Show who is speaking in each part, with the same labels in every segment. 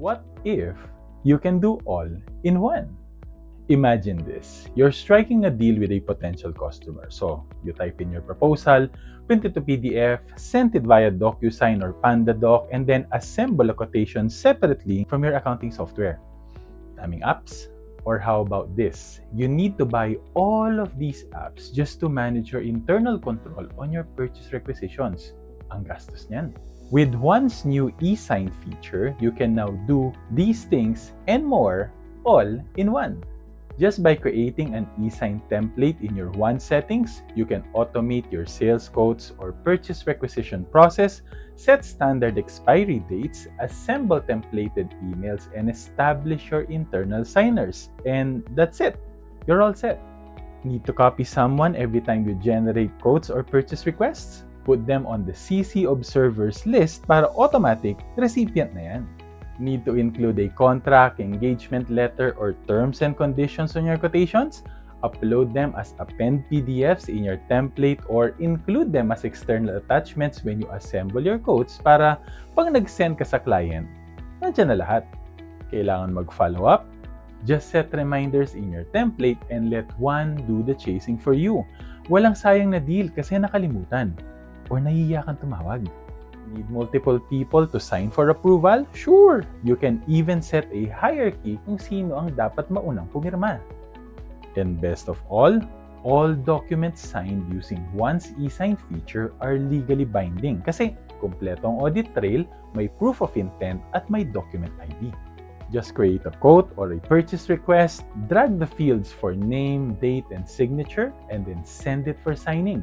Speaker 1: What if you can do all in one? Imagine this. You're striking a deal with a potential customer. So, you type in your proposal, print it to PDF, send it via DocuSign or PandaDoc, and then assemble a quotation separately from your accounting software. Daming apps? Or how about this? You need to buy all of these apps just to manage your internal control on your purchase requisitions. Ang gastos niyan. With One's new e-sign feature, you can now do these things and more all in one. Just by creating an e-sign template in your One settings, you can automate your sales quotes or purchase requisition process, set standard expiry dates, assemble templated emails, and establish your internal signers. And that's it. You're all set. Need to copy someone every time you generate quotes or purchase requests? Put them on the CC Observers list para automatic recipient na yan. Need to include a contract, engagement letter, or terms and conditions on your quotations? Upload them as append PDFs in your template or include them as external attachments when you assemble your quotes para pag nag-send ka sa client, nandiyan na lahat. Kailangan mag-follow up? Just set reminders in your template and let One do the chasing for you. Walang sayang na deal kasi nakalimutan or nahihiya kang tumawag. Need multiple people to sign for approval? Sure! You can even set a hierarchy kung sino ang dapat maunang pumirma. And best of all documents signed using One's e-sign feature are legally binding kasi kumpleto ang audit trail, may proof of intent at may document ID. Just create a quote or a purchase request, drag the fields for name, date, and signature, and then send it for signing.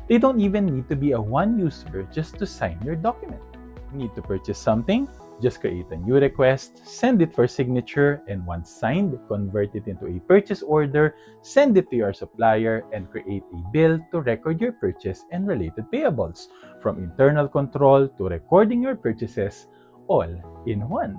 Speaker 1: They don't even need to be a One user just to sign your document. Need to purchase something? Just create a new request, send it for signature, and once signed, convert it into a purchase order, send it to your supplier, and create a bill to record your purchase and related payables. From internal control to recording your purchases, all in one.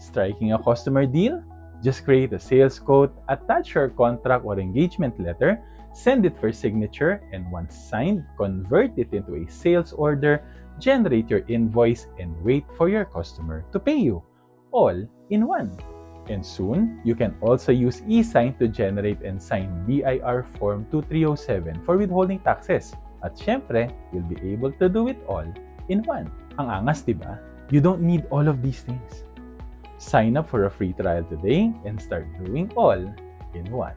Speaker 1: Striking a customer deal? Just create a sales quote, attach your contract or engagement letter, send it for signature, and once signed, convert it into a sales order, generate your invoice, and wait for your customer to pay you. All in one. And soon, you can also use e-sign to generate and sign BIR Form 2307 for withholding taxes. At syempre, you'll be able to do it all in one. Ang angas, diba? You don't need all of these things. Sign up for a free trial today and start doing all in one.